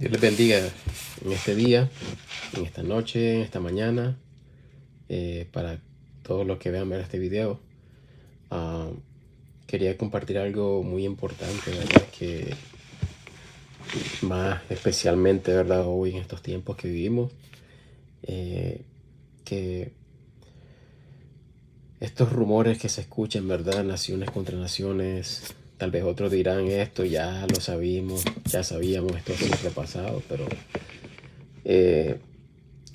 Dios les bendiga en este día, en esta noche, en esta mañana, para todos los que vean ver este video. Ah, Quería compartir algo muy importante, ¿verdad? Que más especialmente, ¿verdad? Hoy en estos tiempos que vivimos, que estos rumores que se escuchan, ¿verdad? Naciones contra naciones, tal vez otros dirán esto, ya lo sabíamos, ya sabíamos, esto siempre ha pasado, pero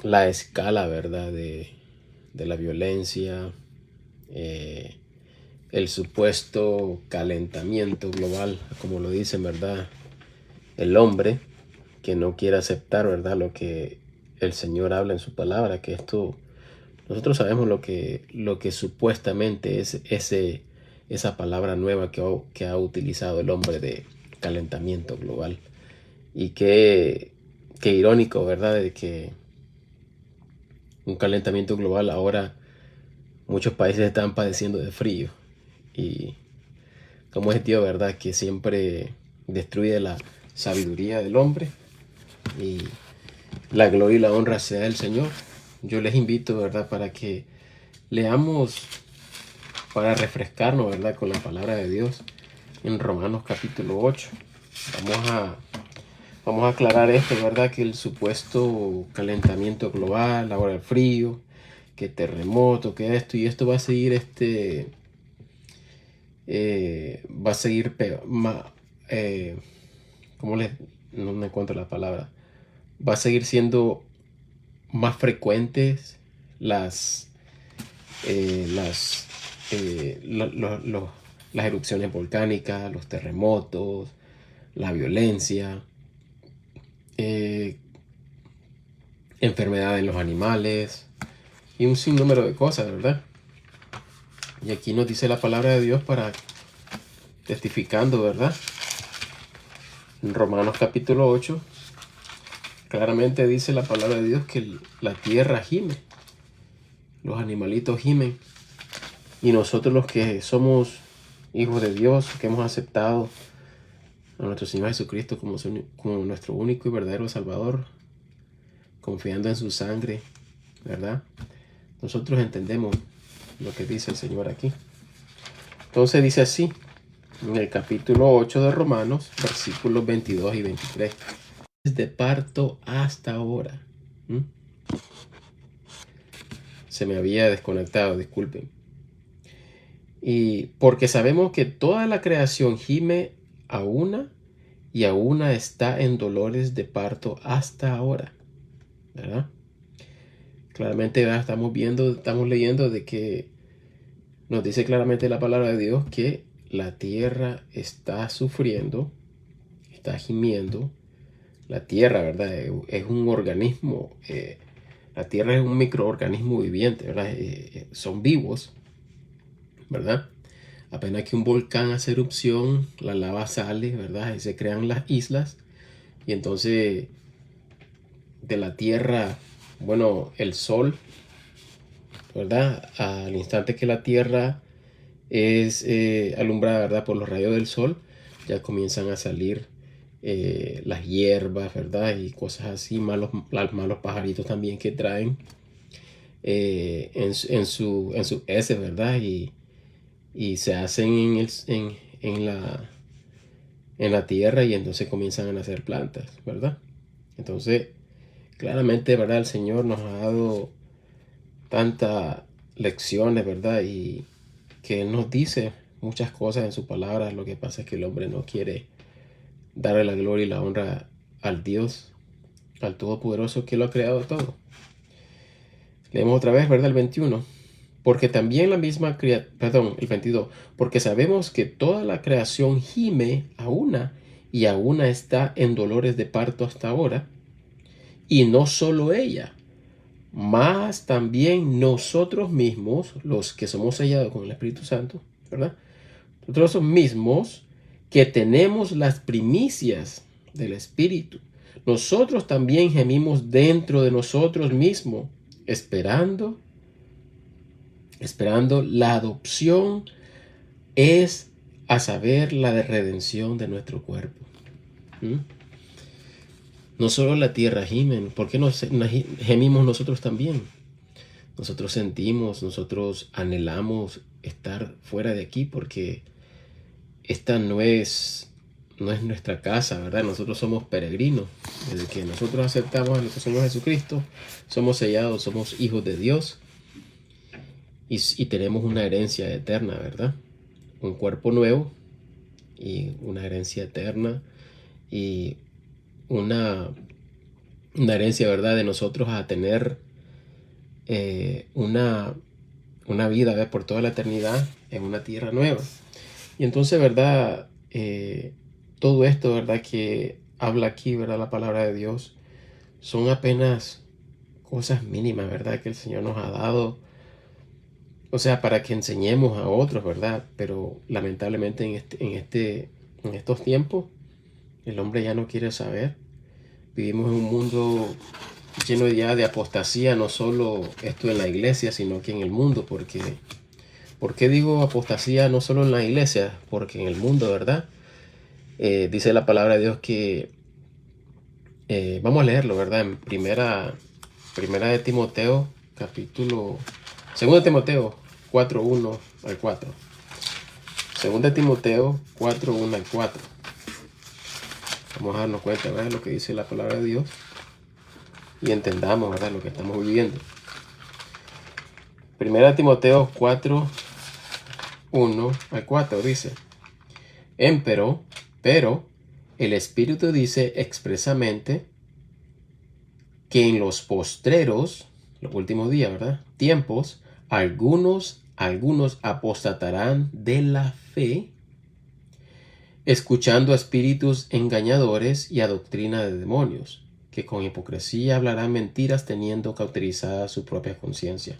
la escala, ¿verdad? De la violencia, eh, el supuesto calentamiento global, como lo dicen, ¿verdad? El hombre que no quiere aceptar, ¿verdad? Lo que el Señor habla en su palabra, que esto, nosotros sabemos lo que supuestamente es esa palabra nueva que ha utilizado el hombre de calentamiento global. Y qué irónico, ¿verdad? De que un calentamiento global ahora muchos países están padeciendo de frío. Y como es Dios, ¿verdad? Que siempre destruye la sabiduría del hombre y la gloria y la honra sea del Señor. Yo les invito, ¿verdad? Para que leamos, para refrescarnos, ¿verdad? Con la palabra de Dios en Romanos capítulo 8. Vamos a aclarar esto, ¿verdad? Que el supuesto calentamiento global, ahora el frío, que terremoto, que esto y esto va a seguir va a seguir ¿cómo les? No me encuentro la palabra. Va a seguir siendo más frecuentes las las las erupciones volcánicas, los terremotos, la violencia, eh, enfermedades en los animales y un sinnúmero de cosas, ¿verdad? Y aquí nos dice la palabra de Dios para testificando, ¿verdad? En Romanos capítulo 8, claramente dice la palabra de Dios que la tierra gime, los animalitos gimen, y nosotros los que somos hijos de Dios, que hemos aceptado a nuestro Señor Jesucristo como nuestro único y verdadero Salvador, confiando en su sangre, ¿verdad? Nosotros entendemos lo que dice el Señor aquí. Entonces dice así, en el capítulo 8 de Romanos, versículos 22 y 23. Desde parto hasta ahora. Se me había desconectado, disculpen. Y porque sabemos que toda la creación gime a una y a una está en dolores de parto hasta ahora, ¿verdad? Claramente ¿verdad? Estamos leyendo de que nos dice claramente la palabra de Dios que la tierra está sufriendo, está gimiendo. La tierra, ¿verdad? Es un organismo, la tierra es un microorganismo viviente, ¿verdad? Son vivos, ¿verdad? Apenas que un volcán hace erupción, la lava sale, ¿verdad? Y se crean las islas. Y entonces de la tierra, bueno, el sol, ¿verdad? Al instante que la tierra es alumbrada, ¿verdad? Por los rayos del sol, ya comienzan a salir las hierbas, ¿verdad? Y cosas así, malos pajaritos también que traen en su heces, ¿verdad? Y se hacen en la tierra y entonces comienzan a nacer plantas, ¿verdad? Entonces, claramente, ¿verdad? El Señor nos ha dado tantas lecciones, ¿verdad? Y que Él nos dice muchas cosas en su palabra. Lo que pasa es que el hombre no quiere darle la gloria y la honra al Dios, al Todopoderoso que lo ha creado todo. Leemos otra vez, ¿verdad? El 21. Porque también la misma el 22. Porque sabemos que toda la creación gime a una y a una está en dolores de parto hasta ahora. Y no solo ella, más también nosotros mismos, los que somos sellados con el Espíritu Santo, ¿verdad? Nosotros mismos que tenemos las primicias del Espíritu. Nosotros también gemimos dentro de nosotros mismos, esperando la adopción, es a saber la de redención de nuestro cuerpo. No solo la tierra gimen, ¿por qué no gemimos nosotros también? Nosotros sentimos, nosotros anhelamos estar fuera de aquí porque esta no es nuestra casa, ¿verdad? Nosotros somos peregrinos. Desde que nosotros aceptamos a nuestro Señor Jesucristo, somos sellados, somos hijos de Dios y tenemos una herencia eterna, ¿verdad? Un cuerpo nuevo y una herencia eterna y una herencia, ¿verdad? De nosotros a tener una vida, ¿verdad? Por toda la eternidad en una tierra nueva. Y entonces, ¿verdad? Todo esto, ¿verdad? Que habla aquí, ¿verdad? La palabra de Dios son apenas cosas mínimas, ¿verdad? Que el Señor nos ha dado, o sea, para que enseñemos a otros, ¿verdad? Pero lamentablemente en estos tiempos el hombre ya no quiere saber. Vivimos en un mundo lleno ya de apostasía, no solo esto en la iglesia, sino que en el mundo. ¿Por qué digo apostasía no solo en la iglesia? Porque en el mundo, ¿verdad? Dice la palabra de Dios que, vamos a leerlo, ¿verdad? En primera de Timoteo, segunda de Timoteo 4:1 al 4. Segunda de Timoteo 4:1 al 4. Vamos a darnos cuenta, ¿verdad? Lo que dice la palabra de Dios y entendamos, ¿verdad? Lo que estamos viviendo. Primera de Timoteo 4:1 al 4 dice: pero el Espíritu dice expresamente que en los postreros, los últimos días, ¿verdad? Tiempos, algunos apostatarán de la fe, escuchando a espíritus engañadores y a doctrina de demonios, que con hipocresía hablarán mentiras teniendo cauterizada su propia conciencia.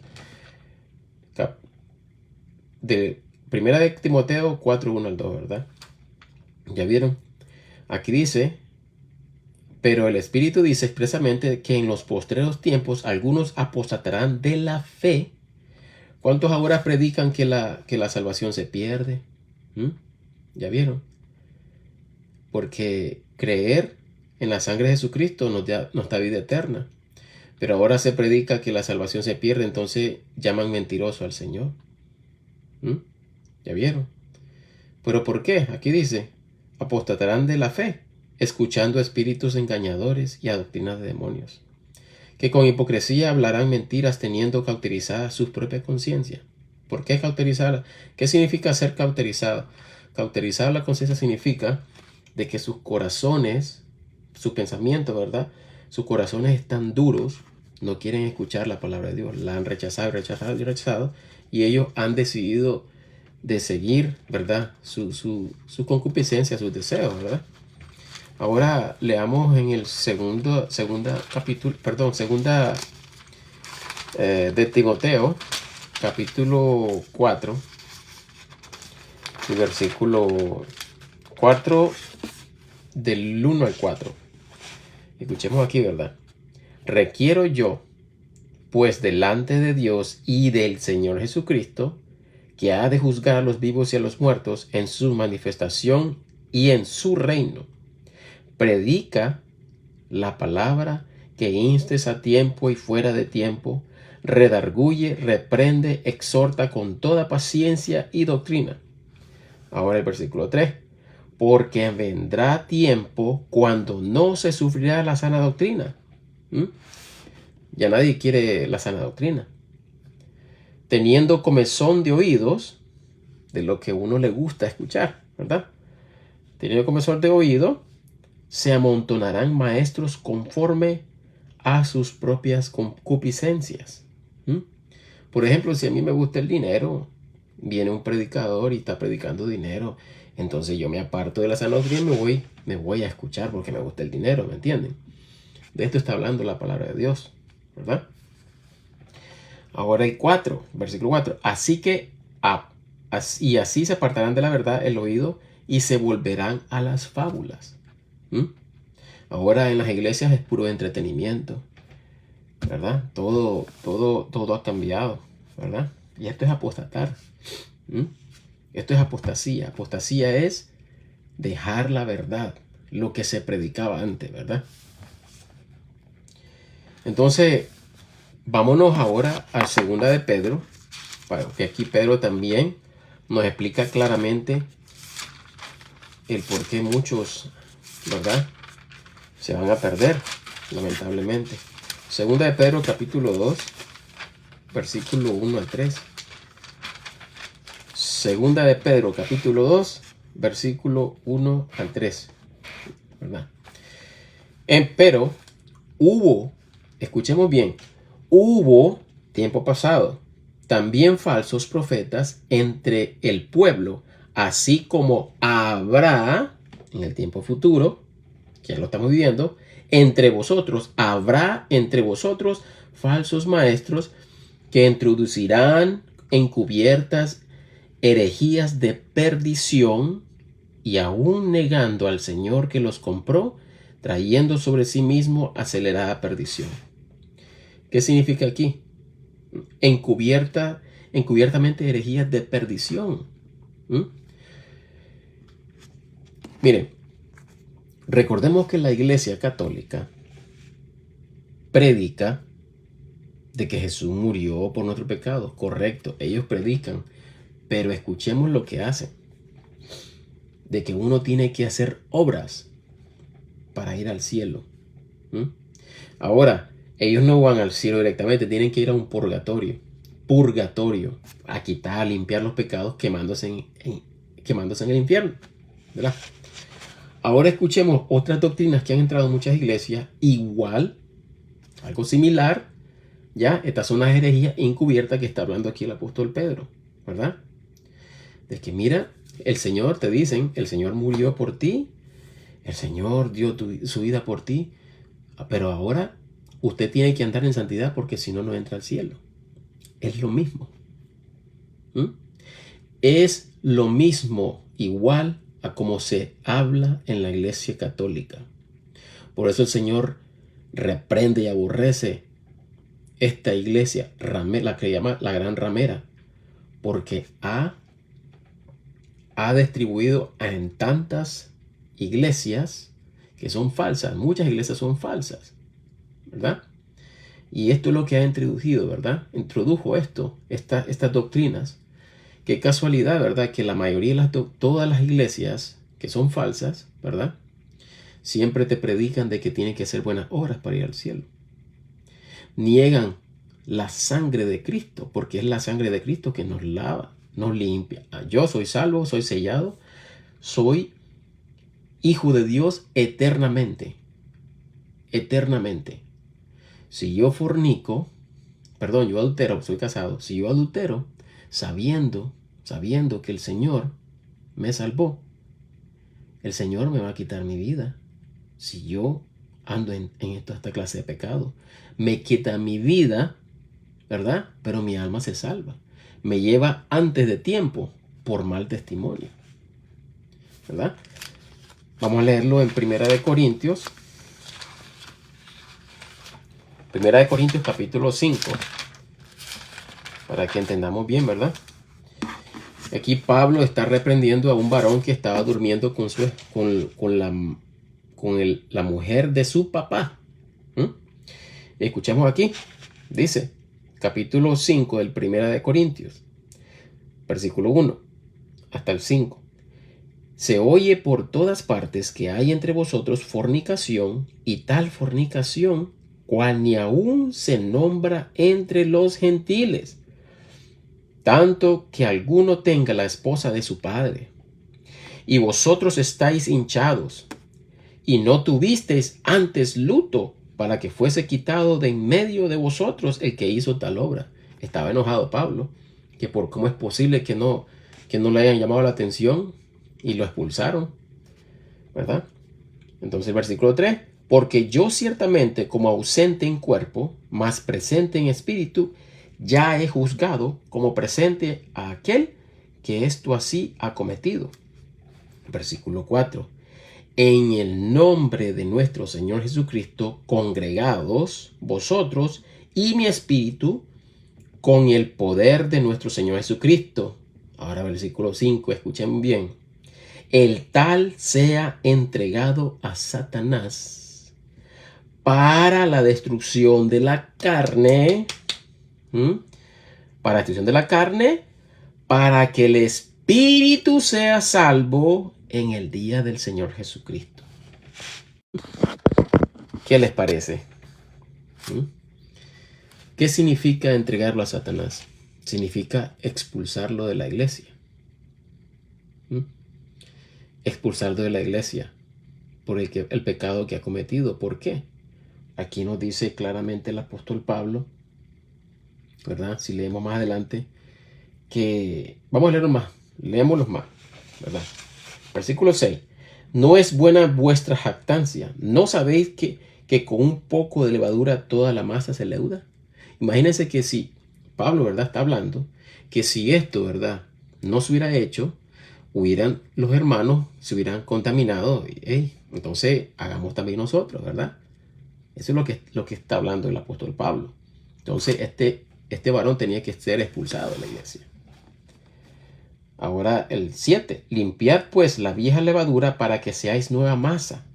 De Primera de Timoteo 4:1 al 2, ¿verdad? ¿Ya vieron? Aquí dice: pero el Espíritu dice expresamente que en los postreros tiempos algunos apostatarán de la fe. ¿Cuántos ahora predican que la salvación se pierde? ¿Ya vieron? Porque creer en la sangre de Jesucristo nos da vida eterna. Pero ahora se predica que la salvación se pierde, entonces llaman mentiroso al Señor. ¿Ya vieron? ¿Pero por qué? Aquí dice: apostatarán de la fe, escuchando a espíritus engañadores y a doctrinas de demonios, que con hipocresía hablarán mentiras teniendo cauterizada su propia conciencia. ¿Por qué cauterizar? ¿Qué significa ser cauterizado? Cauterizar la conciencia significa de que sus corazones, sus pensamientos, ¿verdad? Sus corazones están duros, no quieren escuchar la palabra de Dios, la han rechazado, y ellos han decidido de seguir, ¿verdad? Su concupiscencia, sus deseos, ¿verdad? Ahora leamos en el segunda de Timoteo, capítulo 4, y versículo 4 del 1 al 4. Escuchemos aquí, ¿verdad? Requiero yo, pues delante de Dios y del Señor Jesucristo, que ha de juzgar a los vivos y a los muertos en su manifestación y en su reino, predica la palabra, que instes a tiempo y fuera de tiempo, redarguye, reprende, exhorta con toda paciencia y doctrina. Ahora el versículo 3. Porque vendrá tiempo cuando no se sufrirá la sana doctrina. Ya nadie quiere la sana doctrina. Teniendo comezón de oídos, de lo que a uno le gusta escuchar, ¿verdad? Teniendo comezón de oído, se amontonarán maestros conforme a sus propias concupiscencias. Por ejemplo, si a mí me gusta el dinero, viene un predicador y está predicando dinero, entonces yo me aparto de la sana doctrina y me voy a escuchar porque me gusta el dinero, ¿me entienden? De esto está hablando la palabra de Dios, ¿verdad? Ahora el 4, versículo 4. Así se apartarán de la verdad el oído y se volverán a las fábulas. Ahora en las iglesias es puro entretenimiento, ¿verdad? Todo ha cambiado, ¿verdad? Y esto es apostatar. Esto es apostasía. Apostasía es dejar la verdad, lo que se predicaba antes, ¿verdad? Entonces, vámonos ahora a segunda de Pedro, que aquí Pedro también nos explica claramente el por qué muchos, ¿verdad?, se van a perder, lamentablemente. Segunda de Pedro, capítulo 2, versículo 1 al 3. Segunda de Pedro, capítulo 2, versículo 1 al 3, ¿verdad? Pero hubo, escuchemos bien, hubo tiempo pasado también falsos profetas entre el pueblo, así como habrá en el tiempo futuro, que ya lo estamos viviendo, habrá entre vosotros falsos maestros que introducirán encubiertas herejías de perdición, y aún negando al Señor que los compró, trayendo sobre sí mismo acelerada perdición. ¿Qué significa aquí? Encubiertamente herejías de perdición. Miren, recordemos que la Iglesia Católica predica de que Jesús murió por nuestros pecados. Correcto, ellos predican, pero escuchemos lo que hacen. De que uno tiene que hacer obras para ir al cielo. Ahora, ellos no van al cielo directamente, tienen que ir a un purgatorio. A quitar, a limpiar los pecados quemándose en el infierno, ¿verdad? Ahora escuchemos otras doctrinas que han entrado en muchas iglesias, igual, algo similar, ¿ya? Estas son las herejías encubiertas que está hablando aquí el apóstol Pedro, ¿verdad? De que mira, el Señor, te dicen, el Señor murió por ti, el Señor dio su vida por ti, pero ahora usted tiene que andar en santidad porque si no, no entra al cielo. Es lo mismo. Es lo mismo, igual a como se habla en la Iglesia Católica. Por eso el Señor reprende y aborrece esta iglesia, la que llama la gran ramera, porque ha distribuido en tantas iglesias que son falsas. Muchas iglesias son falsas, ¿verdad? Y esto es lo que ha introducido, ¿verdad? Introdujo estas doctrinas. Qué casualidad, ¿verdad? Que la mayoría de todas las iglesias que son falsas, ¿verdad?, siempre te predican de que tienen que hacer buenas obras para ir al cielo. Niegan la sangre de Cristo, porque es la sangre de Cristo que nos lava, nos limpia. Yo soy salvo, soy sellado, soy hijo de Dios eternamente. Eternamente. Si yo yo adultero, soy casado, si yo adultero, sabiendo que el Señor me salvó, el Señor me va a quitar mi vida. Si yo ando en esta clase de pecado, me quita mi vida, ¿verdad? Pero mi alma se salva. Me lleva antes de tiempo por mal testimonio, ¿verdad? Vamos a leerlo en Primera de Corintios capítulo 5, para que entendamos bien, ¿verdad? Aquí Pablo está reprendiendo a un varón que estaba durmiendo con la mujer de su papá. Escuchemos aquí. Dice, capítulo 5 del Primera de Corintios, versículo 1 hasta el 5. Se oye por todas partes que hay entre vosotros fornicación, y tal fornicación cual ni aún se nombra entre los gentiles, tanto que alguno tenga la esposa de su padre. Y vosotros estáis hinchados, y no tuvisteis antes luto para que fuese quitado de en medio de vosotros el que hizo tal obra. Estaba enojado Pablo, que por cómo es posible que no le hayan llamado la atención y lo expulsaron, ¿verdad? Entonces el versículo 3, porque yo ciertamente como ausente en cuerpo, mas presente en espíritu, ya he juzgado como presente a aquel que esto así ha cometido. Versículo 4, en el nombre de nuestro Señor Jesucristo, congregados vosotros y mi espíritu con el poder de nuestro Señor Jesucristo. Ahora versículo 5, escuchen bien. El tal sea entregado a Satanás para la destrucción de la carne. Para la destrucción de la carne, para que el espíritu sea salvo en el día del Señor Jesucristo. ¿Qué les parece? ¿Qué significa entregarlo a Satanás? Significa expulsarlo de la iglesia. Expulsarlo de la iglesia por el pecado que ha cometido. ¿Por qué? Aquí nos dice claramente el apóstol Pablo, ¿verdad? Si leemos más adelante, que vamos a leerlos más, leémoslos más, ¿verdad? Versículo 6. No es buena vuestra jactancia. ¿No sabéis que con un poco de levadura toda la masa se leuda? Imagínense que si Pablo, ¿verdad? Está hablando que si esto, ¿verdad? No se hubiera hecho, los hermanos se hubieran contaminado. Entonces hagamos también nosotros, ¿verdad? Eso es lo que está hablando el apóstol Pablo. Entonces este varón tenía que ser expulsado de la iglesia. Ahora el 7. Limpiad pues la vieja levadura para que seáis nueva masa,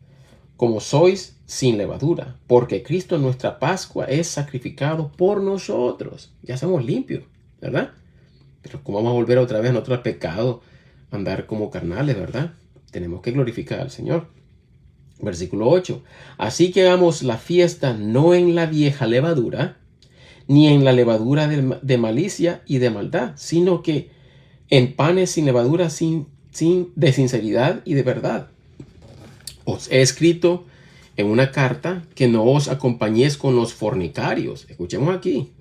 como sois sin levadura, porque Cristo nuestra Pascua es sacrificado por nosotros. Ya somos limpios, ¿verdad? Pero ¿cómo vamos a volver otra vez a nuestro pecado, andar como carnales, ¿verdad? Tenemos que glorificar al Señor. Versículo 8. Así que hagamos la fiesta no en la vieja levadura, ni en la levadura de malicia y de maldad, sino que en panes sin levadura, de sinceridad y de verdad. Os he escrito en una carta que no os acompañéis con los fornicarios. Escuchemos aquí.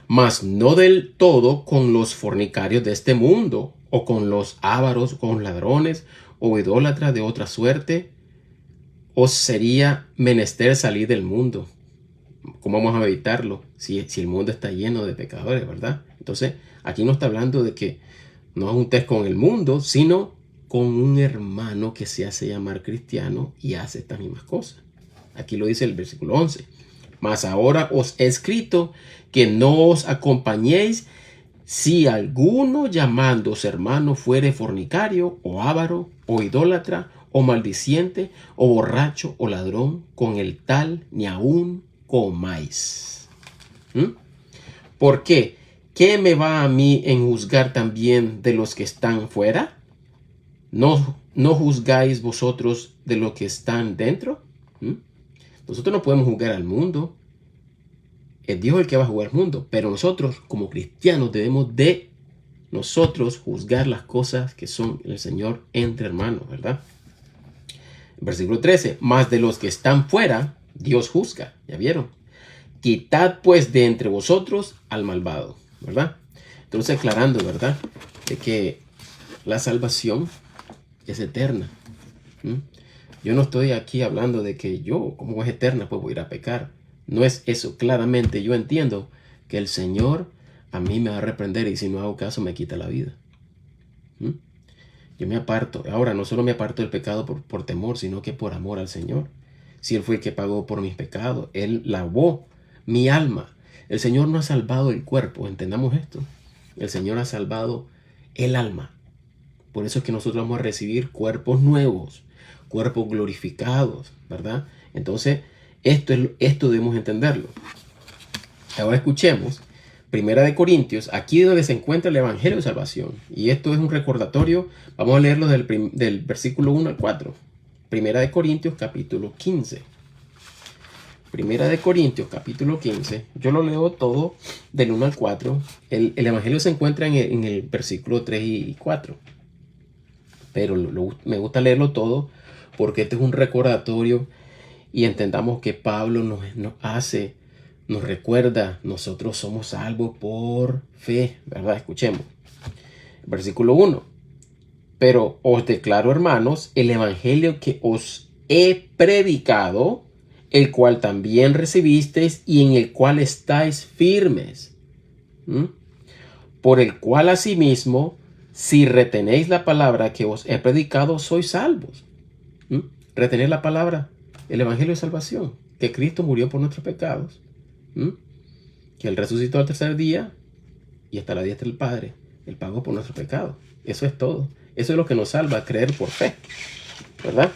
Mas no del todo con los fornicarios de este mundo, o con los ávaros, con ladrones, o idólatras de otra suerte. Os sería menester salir del mundo. ¿Cómo vamos a evitarlo si el mundo está lleno de pecadores, verdad? Entonces, aquí no está hablando de que no juntes con el mundo, sino con un hermano que se hace llamar cristiano y hace estas mismas cosas. Aquí lo dice el versículo 11. Mas ahora os he escrito que no os acompañéis si alguno llamándose hermano fuere fornicario, o avaro, o idólatra, o maldiciente, o borracho, o ladrón, con el tal ni aún comáis. ¿Por qué? ¿Qué me va a mí en juzgar también de los que están fuera? ¿No juzgáis vosotros de los que están dentro? Nosotros no podemos juzgar al mundo. Es Dios el que va a juzgar al mundo. Pero nosotros, como cristianos, debemos de nosotros juzgar las cosas que son el Señor entre hermanos, ¿verdad? Versículo 13. Mas de los que están fuera, Dios juzga. ¿Ya vieron? Quitad pues de entre vosotros al malvado, ¿verdad? Entonces aclarando, ¿verdad? De que la salvación es eterna. Yo no estoy aquí hablando de que yo, como es eterna, pues voy a ir a pecar. No es eso. Claramente yo entiendo que el Señor a mí me va a reprender y si no hago caso me quita la vida. Yo me aparto. Ahora no solo me aparto del pecado por temor, sino que por amor al Señor. Si Él fue el que pagó por mis pecados, Él lavó mi alma. El Señor no ha salvado el cuerpo, entendamos esto. El Señor ha salvado el alma. Por eso es que nosotros vamos a recibir cuerpos nuevos, cuerpos glorificados, ¿verdad? Entonces, esto debemos entenderlo. Ahora escuchemos, 1 Corintios, aquí donde se encuentra el Evangelio de Salvación. Y esto es un recordatorio, vamos a leerlo del versículo 1 al 4. 1 Corintios, capítulo 15. 1 Corintios, capítulo 15. Yo lo leo todo del 1 al 4. El Evangelio se encuentra en el versículo 3 y 4. Pero me gusta leerlo todo porque este es un recordatorio y entendamos que Pablo nos recuerda, nosotros somos salvos por fe, ¿verdad? Escuchemos. Versículo 1. Pero os declaro, hermanos, el evangelio que os he predicado, el cual también recibisteis y en el cual estáis firmes. Por el cual asimismo, si retenéis la palabra que os he predicado, sois salvos. Retener la palabra, el evangelio de salvación, que Cristo murió por nuestros pecados, que Él resucitó al tercer día y hasta la diestra del Padre. Él pagó por nuestros pecados. Eso es todo. Eso es lo que nos salva, creer por fe, ¿verdad?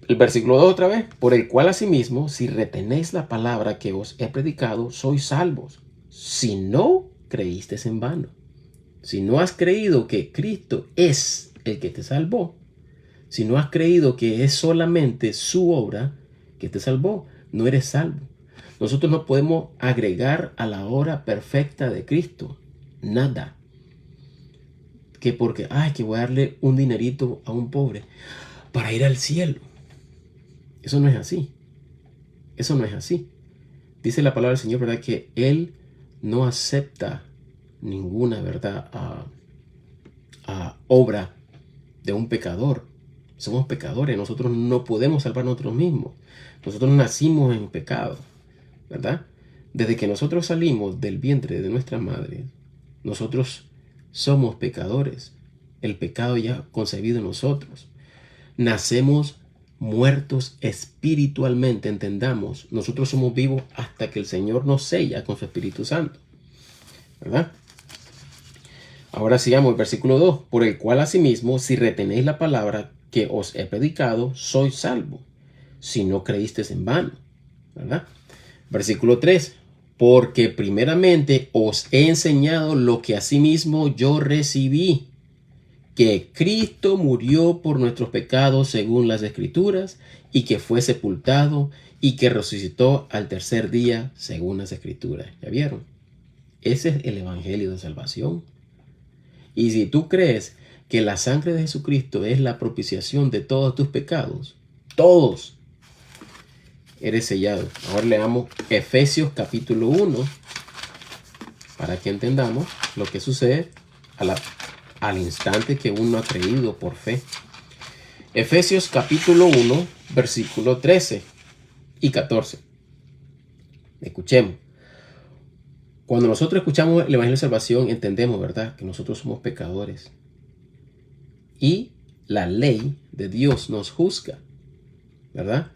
El versículo 2 otra vez. Por el cual asimismo, si retenéis la palabra que os he predicado, sois salvos. Si no creísteis en vano. Si no has creído que Cristo es el que te salvó, si no has creído que es solamente su obra que te salvó, no eres salvo. Nosotros no podemos agregar a la obra perfecta de Cristo nada. Que porque, que voy a darle un dinerito a un pobre para ir al cielo. Eso no es así. Eso no es así. Dice la palabra del Señor, ¿verdad? Que Él no acepta ninguna, ¿verdad? Obra de un pecador. Somos pecadores. Nosotros no podemos salvar nosotros mismos. Nosotros nacimos en pecado, ¿verdad? Desde que nosotros salimos del vientre de nuestra madre, nosotros somos pecadores. El pecado ya concebido en nosotros. Nacemos muertos espiritualmente, entendamos. Nosotros somos vivos hasta que el Señor nos sella con su Espíritu Santo, ¿verdad? Ahora sigamos el versículo 2. Por el cual asimismo, si retenéis la palabra que os he predicado, sois salvos, si no creísteis en vano, ¿verdad? Versículo 3. Porque primeramente os he enseñado lo que asimismo yo recibí, que Cristo murió por nuestros pecados según las Escrituras, y que fue sepultado, y que resucitó al tercer día según las Escrituras. ¿Ya vieron? Ese es el Evangelio de salvación. Y si tú crees que la sangre de Jesucristo es la propiciación de todos tus pecados, todos, eres sellado. Ahora leamos Efesios capítulo 1 para que entendamos lo que sucede al instante que uno ha creído por fe. Efesios capítulo 1, versículo 13 y 14. Escuchemos. Cuando nosotros escuchamos el Evangelio de Salvación, entendemos, ¿verdad?, que nosotros somos pecadores. Y la ley de Dios nos juzga, ¿verdad?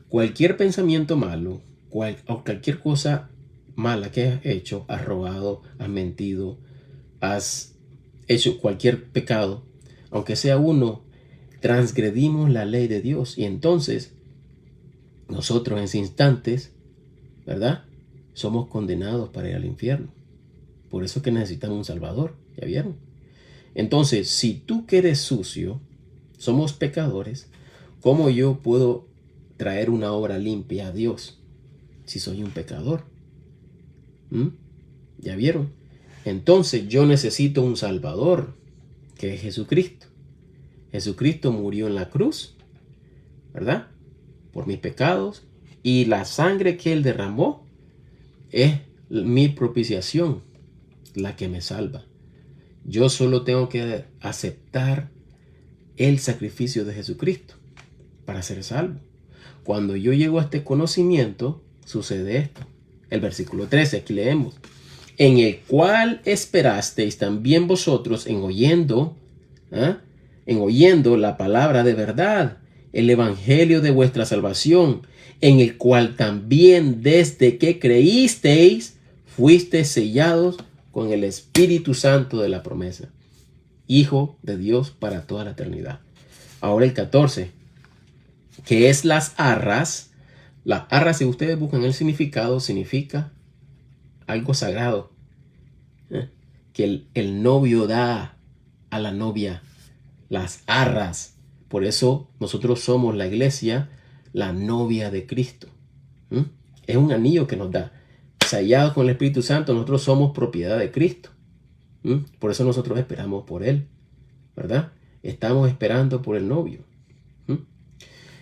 Cualquier pensamiento malo, o cualquier cosa mala que has hecho, has robado, has mentido, has hecho cualquier pecado, aunque sea uno, transgredimos la ley de Dios. Y entonces, nosotros en ese instantes, ¿verdad?, somos condenados para ir al infierno. Por eso es que necesitamos un Salvador. ¿Ya vieron? Entonces, si tú que eres sucio, somos pecadores, ¿cómo yo puedo traer una obra limpia a Dios si soy un pecador? ¿Ya vieron? Entonces yo necesito un Salvador, que es Jesucristo. Jesucristo murió en la cruz, ¿verdad?, por mis pecados, y la sangre que Él derramó es mi propiciación, la que me salva. Yo solo tengo que aceptar el sacrificio de Jesucristo para ser salvo. Cuando yo llego a este conocimiento, sucede esto. El versículo 13, aquí leemos. En el cual esperasteis también vosotros en oyendo la palabra de verdad, el evangelio de vuestra salvación, en el cual también desde que creísteis, fuisteis sellados con el Espíritu Santo de la promesa, Hijo de Dios para toda la eternidad. Ahora el 14, que es las arras. Las arras, si ustedes buscan el significado, significa algo sagrado, que el novio da a la novia, las arras. Por eso nosotros somos la iglesia, la novia de Cristo. Es un anillo que nos da. Sellados con el Espíritu Santo, nosotros somos propiedad de Cristo. Por eso nosotros esperamos por Él, ¿verdad? Estamos esperando por el novio.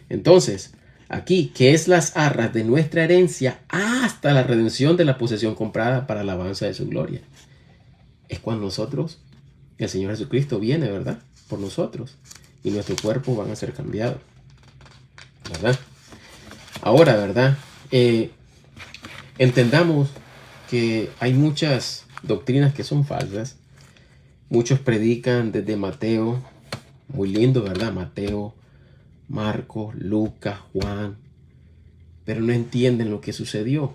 Entonces, aquí, que es las arras de nuestra herencia hasta la redención de la posesión comprada para la alabanza de su gloria. Es cuando nosotros, el Señor Jesucristo viene, ¿verdad?, por nosotros, y nuestro cuerpo van a ser cambiados, ¿verdad? Ahora, ¿verdad?, entendamos que hay muchas doctrinas que son falsas. Muchos predican desde Mateo, muy lindo, ¿verdad? Mateo, Marcos, Lucas, Juan, pero no entienden lo que sucedió.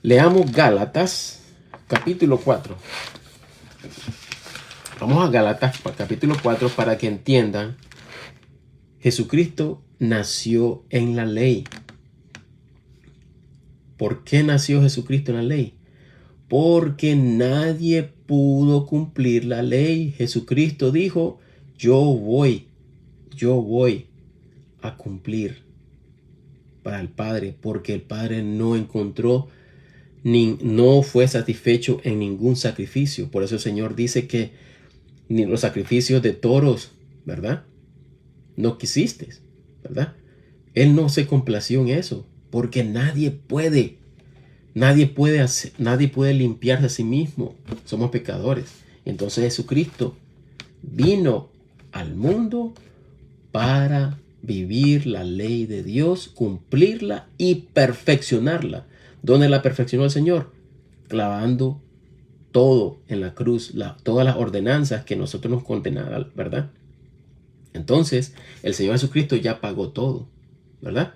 Leamos Gálatas, capítulo 4. Vamos a Gálatas, capítulo 4, para que entiendan Jesucristo nació en la ley. ¿Por qué nació Jesucristo en la ley? Porque nadie pudo cumplir la ley. Jesucristo dijo, yo voy a cumplir para el Padre, porque el Padre no encontró, no fue satisfecho en ningún sacrificio. Por eso el Señor dice que ni los sacrificios de toros, ¿verdad? No quisiste, ¿verdad? Él no se complació en eso, porque nadie puede limpiarse a sí mismo. Somos pecadores. Entonces Jesucristo vino al mundo para vivir la ley de Dios, cumplirla y perfeccionarla. ¿Dónde la perfeccionó el Señor? Clavando todo en la cruz, todas las ordenanzas que nosotros nos condenaban, ¿verdad? Entonces, el Señor Jesucristo ya pagó todo, ¿verdad?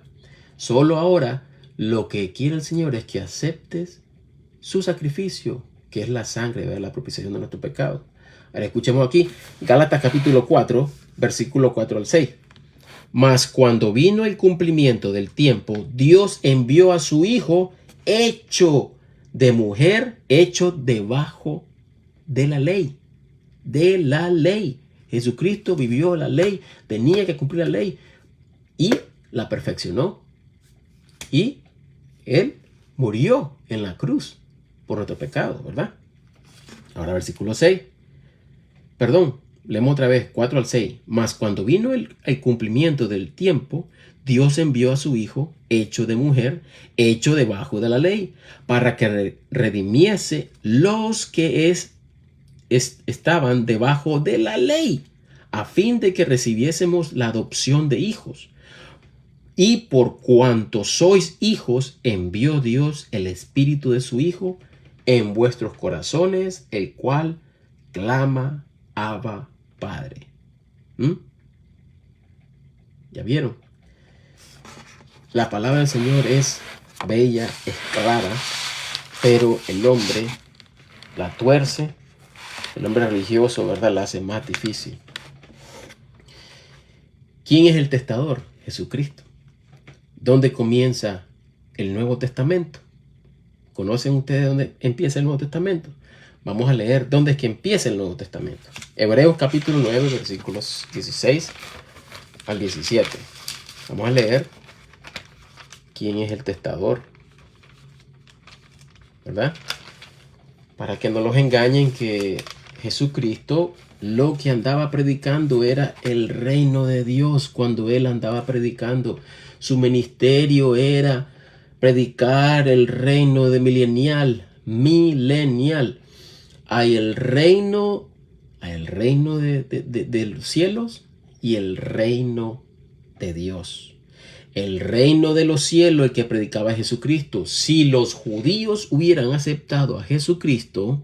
Solo ahora lo que quiere el Señor es que aceptes su sacrificio, que es la sangre, ¿verdad? La propiciación de nuestro pecado. Ahora escuchemos aquí, Gálatas capítulo 4, versículo 4 al 6. Mas cuando vino el cumplimiento del tiempo, Dios envió a su Hijo hecho de mujer, hecho debajo de la ley. De la ley. Jesucristo vivió la ley, tenía que cumplir la ley y la perfeccionó. Y Él murió en la cruz por nuestro pecado, ¿verdad? Ahora versículo 6. Perdón, leemos otra vez, 4 al 6. Mas cuando vino el cumplimiento del tiempo, Dios envió a su Hijo, hecho de mujer, hecho debajo de la ley, para que redimiese los que estaban debajo de la ley, a fin de que recibiésemos la adopción de hijos. Y por cuanto sois hijos, envió Dios el Espíritu de su Hijo en vuestros corazones, el cual clama, Abba, Padre. ¿Ya vieron? La palabra del Señor es bella, es clara, pero el hombre la tuerce, el hombre religioso, ¿verdad?, la hace más difícil. ¿Quién es el testador? Jesucristo. ¿Dónde comienza el Nuevo Testamento? ¿Conocen ustedes dónde empieza el Nuevo Testamento? Vamos a leer dónde es que empieza el Nuevo Testamento. Hebreos capítulo 9, versículos 16 al 17. Vamos a leer quién es el testador, ¿verdad? Para que no los engañen que Jesucristo lo que andaba predicando era el reino de Dios. Cuando él andaba predicando, su ministerio era predicar el reino de milenial. Hay el reino de los cielos y el reino de Dios. El reino de los cielos, el que predicaba Jesucristo. Si los judíos hubieran aceptado a Jesucristo,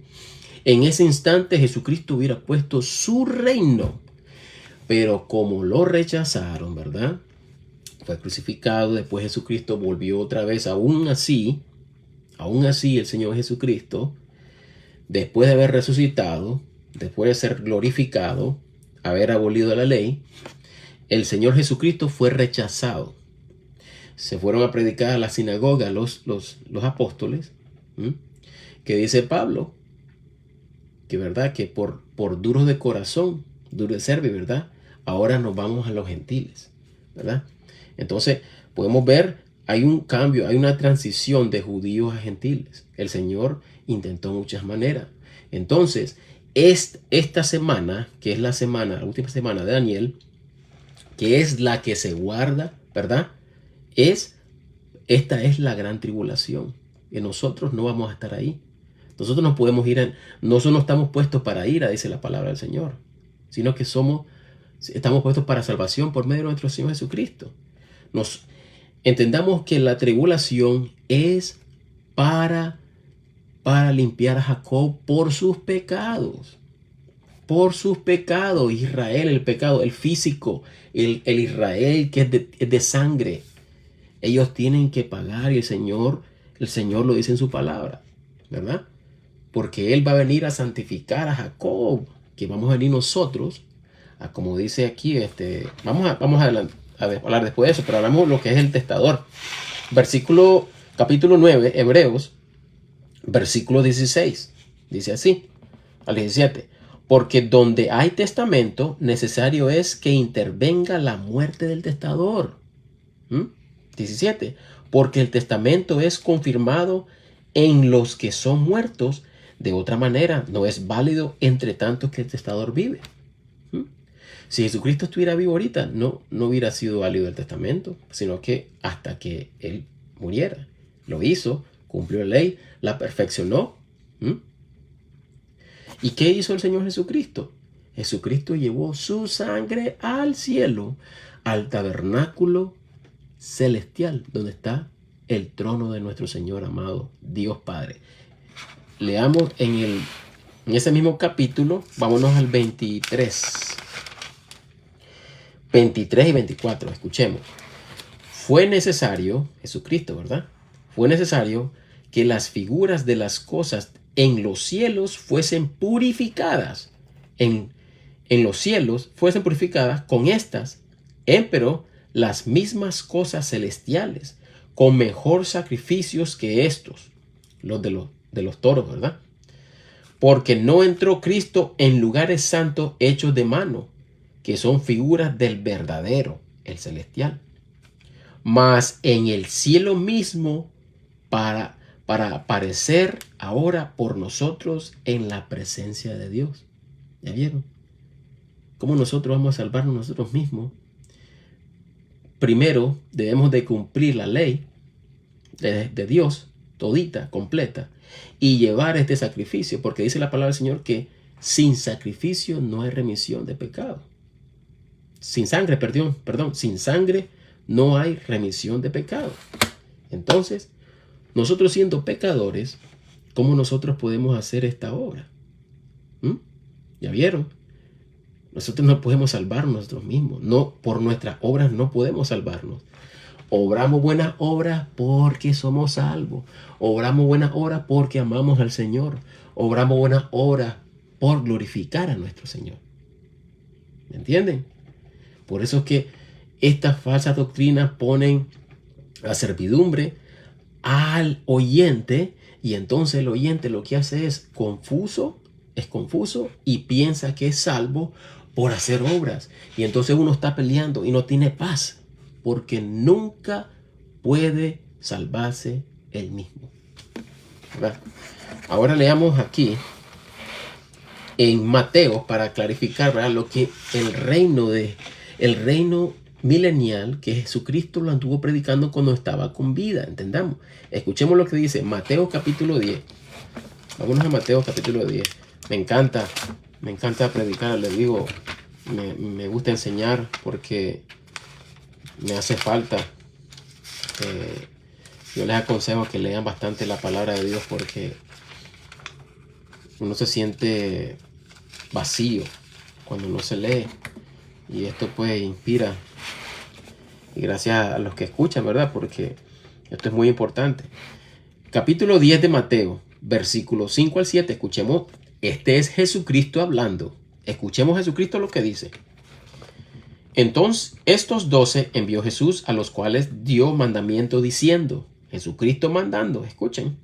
en ese instante Jesucristo hubiera puesto su reino. Pero como lo rechazaron, ¿verdad? Fue crucificado, después Jesucristo volvió otra vez. Aún así el Señor Jesucristo, después de haber resucitado, después de ser glorificado, haber abolido la ley, el Señor Jesucristo fue rechazado. Se fueron a predicar a la sinagoga los apóstoles, que dice Pablo, que verdad que por duros de corazón, duros de cerviz, ¿verdad? Ahora nos vamos a los gentiles, ¿verdad? Entonces podemos ver, hay un cambio, hay una transición de judíos a gentiles. El Señor intentó muchas maneras. Entonces, esta semana, que es la última semana de Daniel, que es la que se guarda, ¿verdad? Esta es la gran tribulación. Y nosotros no vamos a estar ahí. Nosotros no podemos nosotros no estamos puestos para ira, dice la palabra del Señor, sino que estamos puestos para salvación por medio de nuestro Señor Jesucristo. Entendamos que la tribulación es para limpiar a Jacob por sus pecados. Por sus pecados. Israel, el pecado, el físico, el Israel que es de sangre. Ellos tienen que pagar y el Señor lo dice en su palabra, ¿verdad? Porque Él va a venir a santificar a Jacob, que vamos a venir nosotros como dice aquí, vamos a hablar después de eso, pero hablamos lo que es el testador. Capítulo 9, Hebreos, versículo 16, dice así, al 17. Porque donde hay testamento, necesario es que intervenga la muerte del testador. 17. Porque el testamento es confirmado en los que son muertos. De otra manera, no es válido entre tanto que el testador vive. Si Jesucristo estuviera vivo ahorita, no hubiera sido válido el testamento, sino que hasta que Él muriera. Lo hizo, cumplió la ley, la perfeccionó. ¿Y qué hizo el Señor Jesucristo? Jesucristo llevó su sangre al cielo, al tabernáculo celestial, donde está el trono de nuestro Señor amado, Dios Padre. Leamos en ese mismo capítulo, vámonos al 23 y 24, escuchemos. Fue necesario, Jesucristo, ¿verdad? Fue necesario que las figuras de las cosas en los cielos fuesen purificadas. En los cielos fuesen purificadas con estas, empero las mismas cosas celestiales, con mejor sacrificios que estos, los de los toros, ¿verdad? Porque no entró Cristo en lugares santos hechos de mano, que son figuras del verdadero, el celestial, mas en el cielo mismo para aparecer ahora por nosotros en la presencia de Dios. ¿Ya vieron? ¿Cómo nosotros vamos a salvarnos nosotros mismos? Primero debemos de cumplir la ley de Dios, todita, completa, y llevar este sacrificio, porque dice la palabra del Señor que sin sacrificio no hay remisión de pecado. Sin sangre, sin sangre no hay remisión de pecado. Entonces, nosotros siendo pecadores, ¿cómo nosotros podemos hacer esta obra? ¿Ya vieron? Nosotros no podemos salvarnos nosotros mismos. No, por nuestras obras no podemos salvarnos. Obramos buenas obras porque somos salvos. Obramos buenas obras porque amamos al Señor. Obramos buenas obras por glorificar a nuestro Señor. ¿Me entienden? Por eso es que estas falsas doctrinas ponen a servidumbre al oyente, y entonces el oyente lo que hace es confuso y piensa que es salvo por hacer obras. Y entonces uno está peleando y no tiene paz, porque nunca puede salvarse él mismo. ¿Verdad? Ahora leamos aquí en Mateo para clarificar, ¿verdad?, lo que el reino milenial que Jesucristo lo anduvo predicando cuando estaba con vida. Entendamos. Escuchemos lo que dice Mateo capítulo 10. Vámonos a Mateo capítulo 10. Me encanta predicar, les digo, me gusta enseñar porque me hace falta. Yo les aconsejo que lean bastante la palabra de Dios, porque uno se siente vacío cuando no se lee, y esto pues inspira. Y gracias a los que escuchan, ¿verdad? Porque esto es muy importante. Capítulo 10 de Mateo, versículos 5 al 7. Escuchemos, este es Jesucristo hablando. Escuchemos Jesucristo lo que dice. Entonces, estos 12 envió Jesús, a los cuales dio mandamiento diciendo, Jesucristo mandando, escuchen.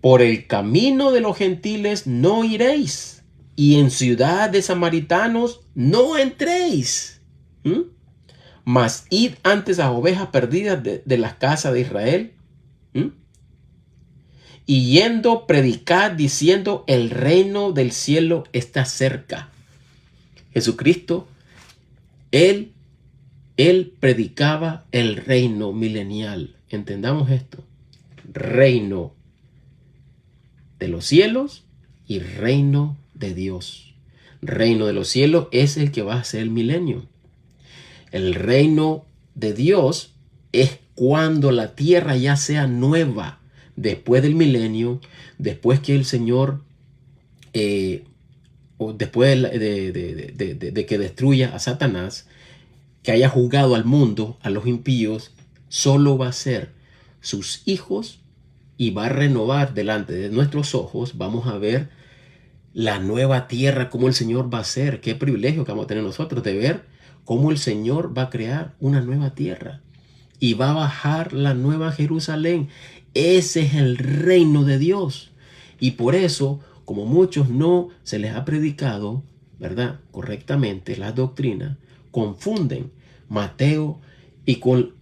Por el camino de los gentiles no iréis, y en ciudad de samaritanos no entréis. Mas id antes a ovejas perdidas de la casa de Israel. Y yendo, predicad diciendo, el reino del cielo está cerca. Jesucristo, Él predicaba el reino milenial. Entendamos esto. Reino de los cielos y reino de Dios. Reino de los cielos es el que va a ser el milenio. El reino de Dios es cuando la tierra ya sea nueva, después del milenio, después que el Señor, o después de que destruya a Satanás, que haya juzgado al mundo, a los impíos, solo va a ser sus hijos y va a renovar delante de nuestros ojos. Vamos a ver la nueva tierra, cómo el Señor va a hacer. Qué privilegio que vamos a tener nosotros de ver cómo el Señor va a crear una nueva tierra y va a bajar la nueva Jerusalén. Ese es el reino de Dios. Y por eso, como muchos no se les ha predicado, ¿verdad?, correctamente la doctrina, confunden Mateo y con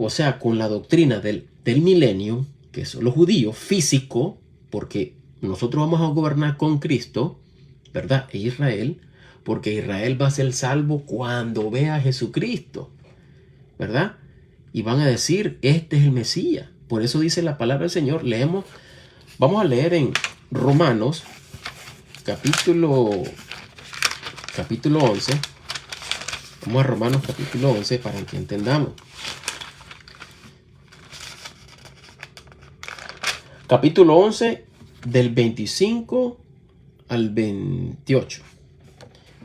la doctrina del milenio, que son los judíos, físico, porque nosotros vamos a gobernar con Cristo, ¿verdad? E Israel, porque Israel va a ser salvo cuando vea a Jesucristo, ¿verdad? Y van a decir, este es el Mesías. Por eso dice la palabra del Señor. Leemos, vamos a leer en Romanos, capítulo 11. Vamos a Romanos capítulo 11 para que entendamos. Capítulo 11 del 25 al 28.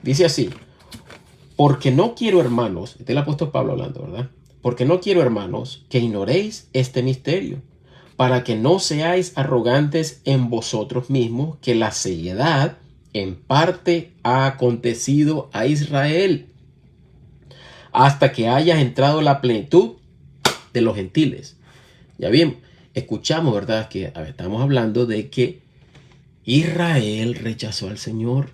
Dice así: porque no quiero, hermanos, este es el apóstol Pablo hablando, ¿verdad? Porque no quiero, hermanos, que ignoréis este misterio, para que no seáis arrogantes en vosotros mismos, que la ceguedad en parte ha acontecido a Israel, hasta que haya entrado la plenitud de los gentiles. Ya bien, escuchamos, ¿verdad?, que estamos hablando de que Israel rechazó al Señor,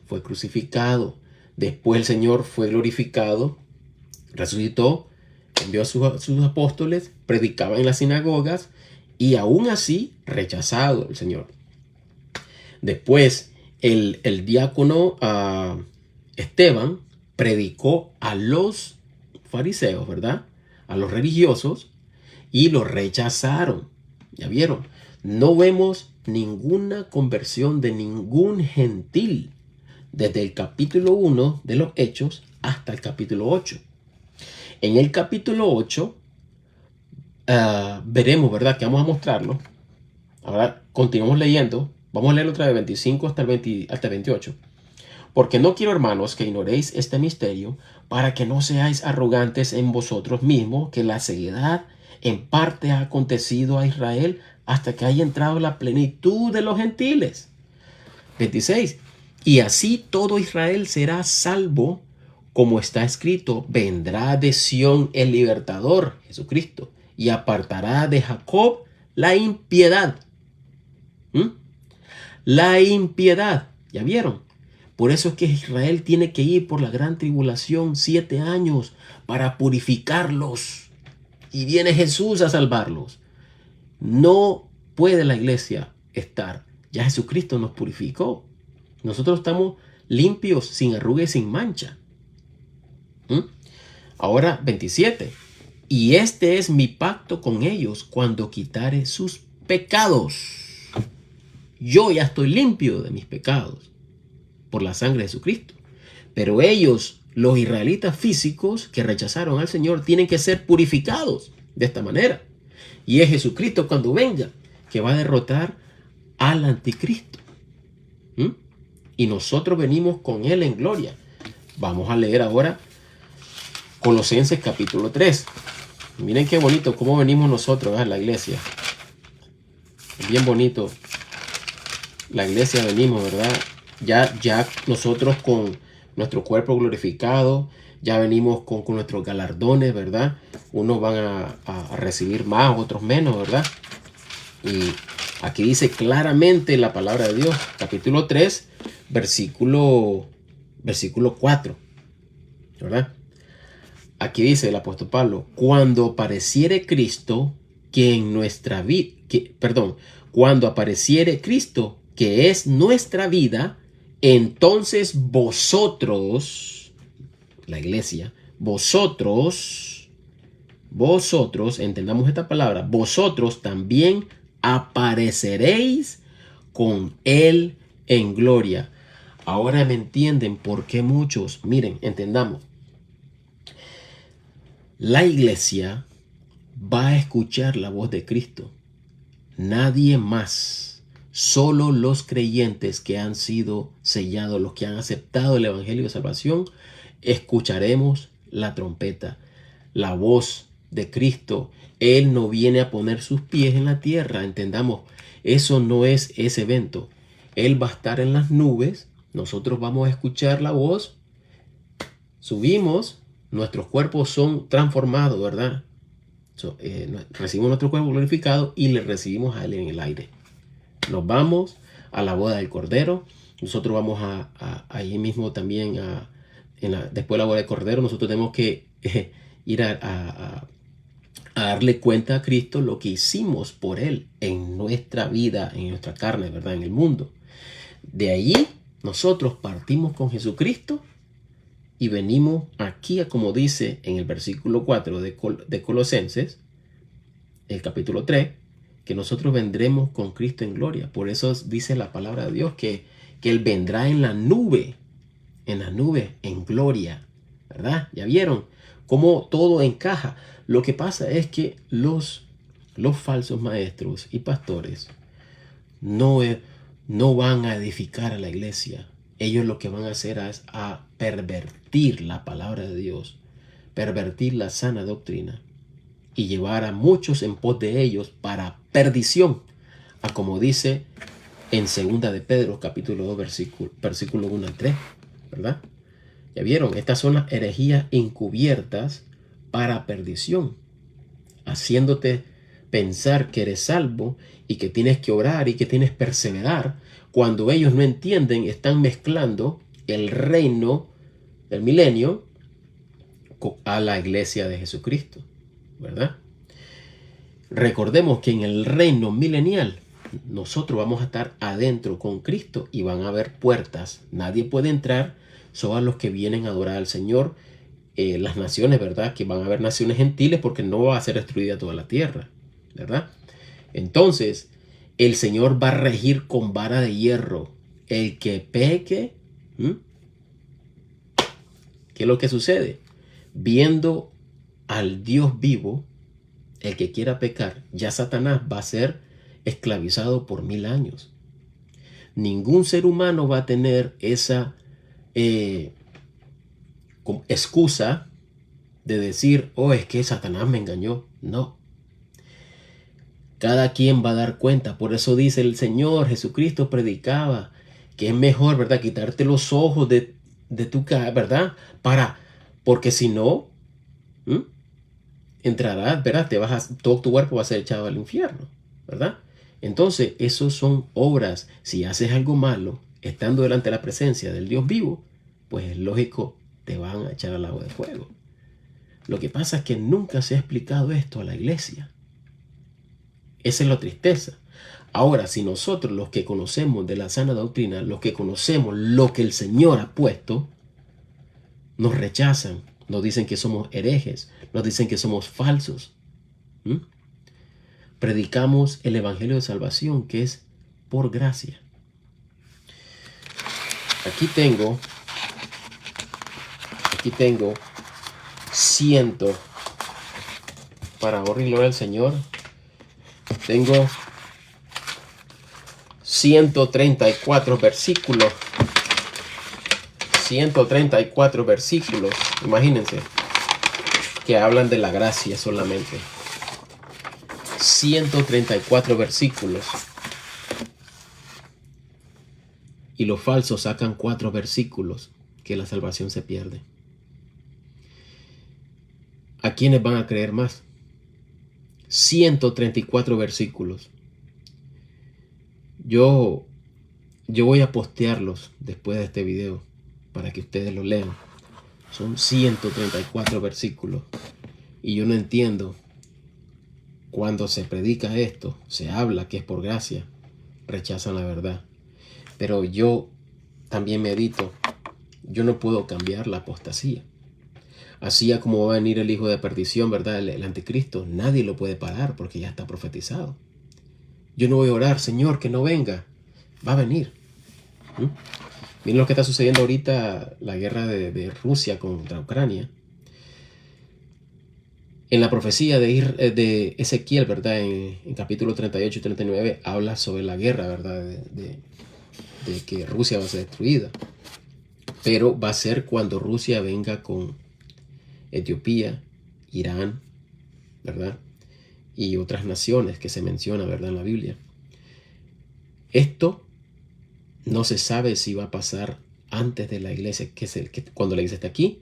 fue crucificado. Después el Señor fue glorificado, resucitó, envió a sus apóstoles, predicaban en las sinagogas y aún así rechazado el Señor. Después el diácono Esteban predicó a los fariseos, ¿verdad?, a los religiosos, y los rechazaron. ¿Ya vieron? No vemos ninguna conversión de ningún gentil desde el capítulo 1 de los Hechos hasta el capítulo 8. En el capítulo 8 veremos, ¿verdad?, que vamos a mostrarlo. Ahora continuamos leyendo. Vamos a leer otra vez 25 hasta el 28. Porque no quiero, hermanos, que ignoréis este misterio, para que no seáis arrogantes en vosotros mismos, que la ceguedad en parte ha acontecido a Israel hasta que haya entrado la plenitud de los gentiles. 26. Y así todo Israel será salvo, como está escrito: vendrá de Sión el libertador, Jesucristo, y apartará de Jacob la impiedad. La impiedad. ¿Ya vieron? Por eso es que Israel tiene que ir por la gran tribulación 7 años para purificarlos. Y viene Jesús a salvarlos. No puede la iglesia estar. Ya Jesucristo nos purificó. Nosotros estamos limpios, sin arruga y sin mancha. Ahora 27. Y este es mi pacto con ellos cuando quitare sus pecados. Yo ya estoy limpio de mis pecados por la sangre de Jesucristo. Pero ellos, los israelitas físicos que rechazaron al Señor, tienen que ser purificados de esta manera. Y es Jesucristo cuando venga que va a derrotar al anticristo. Y nosotros venimos con él en gloria. Vamos a leer ahora Colosenses capítulo 3. Miren qué bonito cómo venimos nosotros a la iglesia. Bien bonito. La iglesia venimos, ¿verdad? Ya nosotros con nuestro cuerpo glorificado, ya venimos con nuestros galardones, ¿verdad? Unos van a recibir más, otros menos, ¿verdad? Y aquí dice claramente la palabra de Dios, capítulo 3, versículo 4, ¿verdad? Aquí dice el apóstol Pablo: cuando apareciere Cristo, cuando apareciere Cristo, que es nuestra vida, entonces vosotros, la iglesia, vosotros, entendamos esta palabra, vosotros también apareceréis con él en gloria. Ahora me entienden por qué muchos, miren, entendamos. La iglesia va a escuchar la voz de Cristo. Nadie más. Solo los creyentes que han sido sellados, los que han aceptado el evangelio de salvación, escucharemos la trompeta, la voz de Cristo. Él no viene a poner sus pies en la tierra, entendamos. Eso no es ese evento. Él va a estar en las nubes, nosotros vamos a escuchar la voz, subimos, nuestros cuerpos son transformados, ¿verdad? Recibimos nuestro cuerpo glorificado y le recibimos a Él en el aire. Nos vamos a la boda del Cordero. Nosotros vamos ahí mismo también después de la boda del Cordero, nosotros tenemos que ir a darle cuenta a Cristo lo que hicimos por Él en nuestra vida, en nuestra carne, ¿verdad? En el mundo. De allí nosotros partimos con Jesucristo y venimos aquí, como dice en el versículo 4 de Colosenses, el capítulo 3, que nosotros vendremos con Cristo en gloria. Por eso dice la palabra de Dios que Él vendrá en la nube, en gloria, ¿verdad? ¿Ya vieron cómo todo encaja? Lo que pasa es que los falsos maestros y pastores no van a edificar a la iglesia. Ellos lo que van a hacer es a pervertir la palabra de Dios, pervertir la sana doctrina y llevar a muchos en pos de ellos para perdición, a como dice en 2 de Pedro capítulo 2 versículo 1 al 3, ¿verdad? Ya vieron, estas son las herejías encubiertas para perdición, haciéndote pensar que eres salvo y que tienes que orar y que tienes que perseverar. Cuando ellos no entienden, están mezclando el reino del milenio a la iglesia de Jesucristo, ¿verdad? Recordemos que en el reino milenial nosotros vamos a estar adentro con Cristo y van a haber puertas. Nadie puede entrar, solo a los que vienen a adorar al Señor. Las naciones, ¿verdad? Que van a haber naciones gentiles porque no va a ser destruida toda la tierra, ¿verdad? Entonces, el Señor va a regir con vara de hierro. El que peque, ¿qué es lo que sucede? Viendo al Dios vivo, el que quiera pecar, ya Satanás va a ser esclavizado por 1000 años. Ningún ser humano va a tener esa excusa de decir, oh, es que Satanás me engañó. No. Cada quien va a dar cuenta. Por eso dice el Señor Jesucristo, predicaba que es mejor, ¿verdad?, quitarte los ojos de tu cara, ¿verdad? Porque si no, entrarás, ¿verdad? Todo tu cuerpo va a ser echado al infierno, ¿verdad? Entonces, esos son obras. Si haces algo malo, estando delante de la presencia del Dios vivo, pues es lógico, te van a echar al agua de fuego. Lo que pasa es que nunca se ha explicado esto a la iglesia. Esa es la tristeza. Ahora, si nosotros, los que conocemos de la sana doctrina, los que conocemos lo que el Señor ha puesto, nos rechazan, nos dicen que somos herejes, nos dicen que somos falsos. Predicamos el evangelio de salvación, que es por gracia. Aquí tengo para honra y gloria al Señor. Tengo 134 versículos. 134 versículos, imagínense, que hablan de la gracia solamente. 134 versículos. Y los falsos sacan 4 versículos, que la salvación se pierde. ¿A quiénes van a creer más? 134 versículos. Yo voy a postearlos después de este video para que ustedes lo lean. Son 134 versículos. Y yo no entiendo, cuando se predica esto, se habla que es por gracia, rechazan la verdad. Pero yo también medito, yo no puedo cambiar la apostasía. Así como va a venir el hijo de perdición, ¿verdad? El anticristo, nadie lo puede parar porque ya está profetizado. Yo no voy a orar, Señor, que no venga. Va a venir. Miren lo que está sucediendo ahorita, la guerra de Rusia contra Ucrania. En la profecía de Ezequiel, ¿verdad? En capítulo 38 y 39, habla sobre la guerra, ¿verdad? De que Rusia va a ser destruida. Pero va a ser cuando Rusia venga con Etiopía, Irán, ¿verdad? Y otras naciones que se mencionan, ¿verdad?, en la Biblia. Esto no se sabe si va a pasar antes de la iglesia, cuando la iglesia está aquí,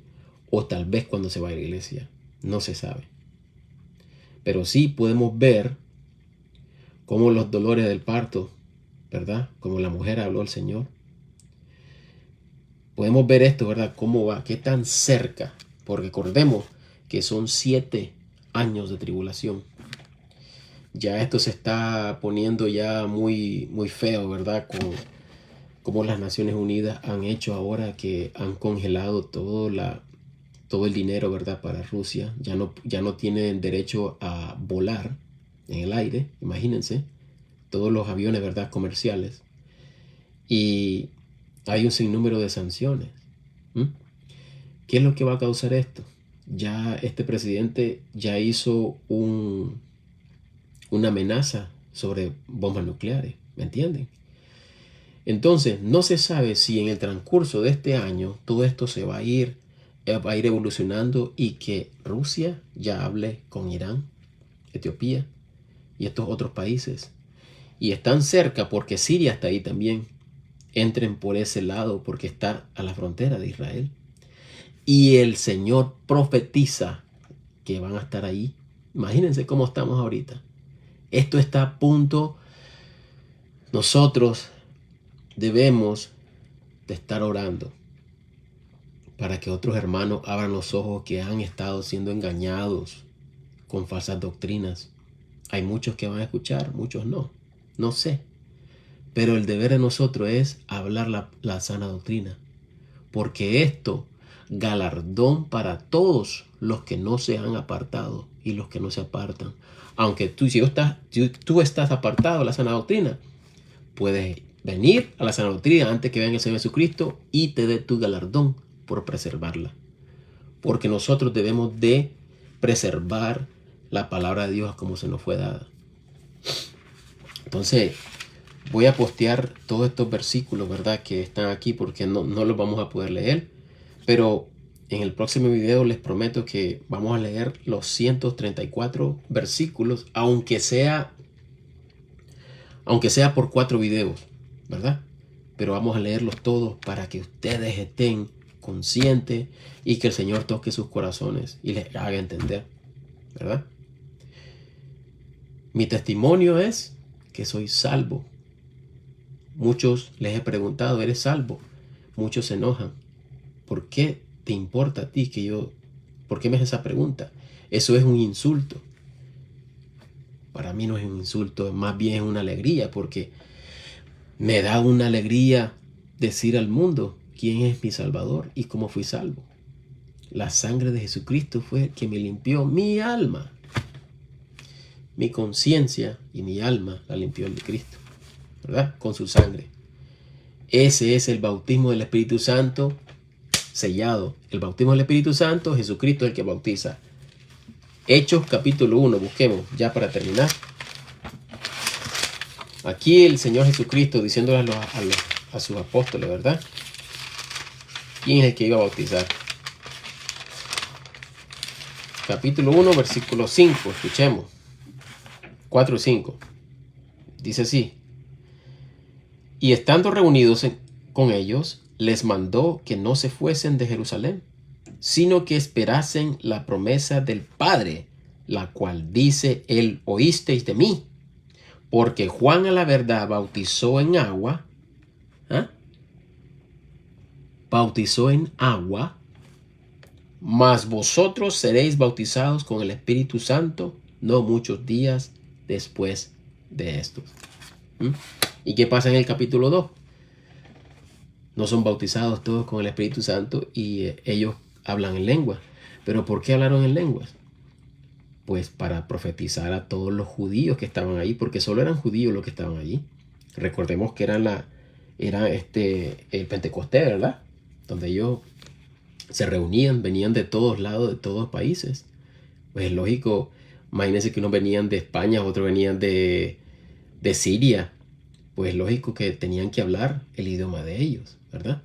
o tal vez cuando se va a la iglesia. No se sabe. Pero sí podemos ver cómo los dolores del parto, ¿verdad? Como la mujer habló al Señor. Podemos ver esto, ¿verdad? Cómo va, qué tan cerca. Porque recordemos que son 7 años de tribulación. Ya esto se está poniendo ya muy, muy feo, ¿verdad? Como las Naciones Unidas han hecho ahora que han congelado todo el dinero, ¿verdad? Para Rusia. Ya no tienen derecho a volar en el aire, imagínense. Todos los aviones, ¿verdad? Comerciales. Y hay un sinnúmero de sanciones. ¿Qué es lo que va a causar esto? Ya este presidente ya hizo una amenaza sobre bombas nucleares, ¿me entienden? Entonces, no se sabe si en el transcurso de este año todo esto se va a ir evolucionando y que Rusia ya hable con Irán, Etiopía y estos otros países. Y están cerca porque Siria está ahí también. Entren por ese lado porque está a la frontera de Israel. Y el Señor profetiza que van a estar ahí. Imagínense cómo estamos ahorita. Esto está a punto. Nosotros debemos de estar orando para que otros hermanos abran los ojos que han estado siendo engañados con falsas doctrinas. Hay muchos que van a escuchar, muchos no. No sé. Pero el deber de nosotros es hablar la sana doctrina. Porque esto, galardón para todos los que no se han apartado y los que no se apartan. Aunque tú estás apartado de la sana doctrina, puedes venir a la sana doctrina antes que venga el Señor Jesucristo y te dé tu galardón por preservarla. Porque nosotros debemos de preservar la palabra de Dios como se nos fue dada. Entonces, voy a postear todos estos versículos, ¿verdad? Que están aquí porque no los vamos a poder leer. Pero en el próximo video les prometo que vamos a leer los 134 versículos, aunque sea por 4 videos, ¿verdad? Pero vamos a leerlos todos para que ustedes estén conscientes y que el Señor toque sus corazones y les haga entender, ¿verdad? Mi testimonio es que soy salvo. Muchos les he preguntado, ¿eres salvo? Muchos se enojan. ¿Por qué te importa a ti por qué me haces esa pregunta? Eso es un insulto. Para mí no es un insulto, más bien es una alegría, porque me da una alegría decir al mundo quién es mi Salvador y cómo fui salvo. La sangre de Jesucristo fue que me limpió mi alma. Mi conciencia y mi alma la limpió el de Cristo, ¿verdad? Con su sangre. Ese es el bautismo del Espíritu Santo sellado. El bautismo del Espíritu Santo, Jesucristo es el que bautiza. Hechos capítulo 1, busquemos ya para terminar. Aquí el Señor Jesucristo diciéndole a sus apóstoles, ¿verdad? ¿Quién es el que iba a bautizar? Capítulo 1, versículo 5, escuchemos. 4 y 5. Dice así. Y estando reunidos con ellos, les mandó que no se fuesen de Jerusalén, sino que esperasen la promesa del Padre, la cual dice, él oísteis de mí, porque Juan a la verdad bautizó en agua, mas vosotros seréis bautizados con el Espíritu Santo no muchos días después de esto. ¿Y qué pasa en el capítulo 2? No son bautizados todos con el Espíritu Santo y ellos hablan en lenguas. ¿Pero por qué hablaron en lenguas? Pues para profetizar a todos los judíos que estaban ahí, porque solo eran judíos los que estaban allí. Recordemos que era el Pentecostés, ¿verdad? Donde ellos se reunían, venían de todos lados, de todos países. Pues es lógico, imagínense que unos venían de España, otros venían de Siria. Pues es lógico que tenían que hablar el idioma de ellos, ¿verdad?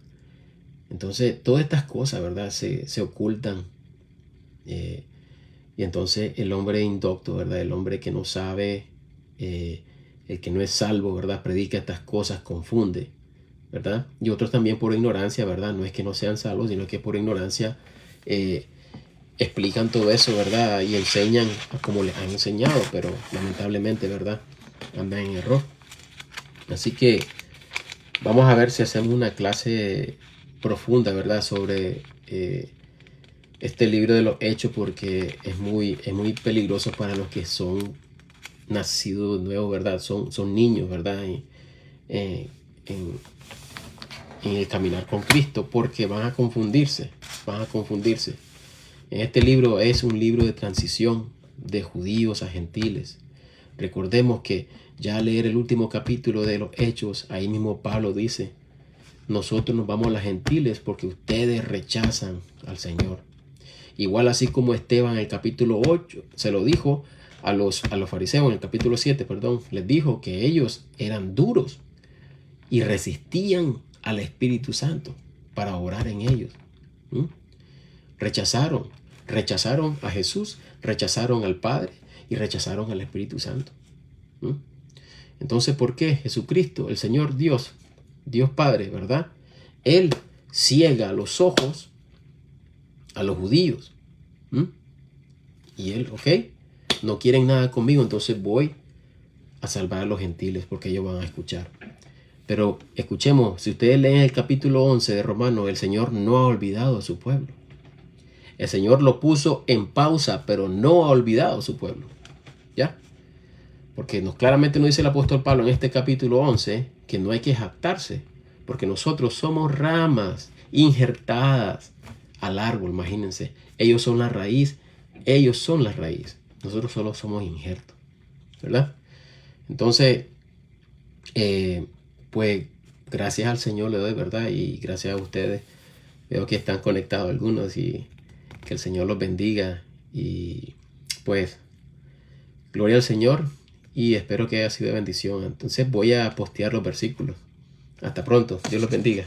Entonces, todas estas cosas, ¿verdad? Se ocultan. Y entonces el hombre indocto, ¿verdad? El hombre que no sabe, el que no es salvo, ¿verdad? Predica estas cosas, confunde, ¿verdad? Y otros también por ignorancia, ¿verdad? No es que no sean salvos, sino que por ignorancia explican todo eso, ¿verdad? Y enseñan como les han enseñado, pero lamentablemente, ¿verdad? Andan en error. Así que vamos a ver si hacemos una clase profunda, ¿verdad? Sobre este libro de los Hechos, porque es muy peligroso para los que son nacidos nuevos, ¿verdad? Son niños, ¿verdad? En, en el caminar con Cristo, porque van a confundirse. Este libro es un libro de transición de judíos a gentiles. Recordemos que ya al leer el último capítulo de los Hechos, ahí mismo Pablo dice: nosotros nos vamos a las gentiles porque ustedes rechazan al Señor. Igual así como Esteban en el capítulo 8 se lo dijo a los fariseos, en el capítulo 7, perdón, les dijo que ellos eran duros y resistían al Espíritu Santo para orar en ellos. Rechazaron a Jesús, rechazaron al Padre y rechazaron al Espíritu Santo. Entonces, ¿por qué Jesucristo, el Señor Dios Padre, ¿verdad? Él ciega los ojos a los judíos. Y él, no quieren nada conmigo, entonces voy a salvar a los gentiles porque ellos van a escuchar. Pero escuchemos, si ustedes leen el capítulo 11 de Romanos, el Señor no ha olvidado a su pueblo. El Señor lo puso en pausa, pero no ha olvidado a su pueblo. ¿Ya? Porque claramente nos dice el apóstol Pablo en este capítulo 11 que no hay que jactarse, porque nosotros somos ramas injertadas al árbol, imagínense. Ellos son la raíz, nosotros solo somos injertos, ¿verdad? Entonces, pues gracias al Señor le doy, ¿verdad? Y gracias a ustedes. Veo que están conectados algunos y que el Señor los bendiga. Y pues, gloria al Señor y espero que haya sido de bendición. Entonces voy a postear los versículos. Hasta pronto. Dios los bendiga.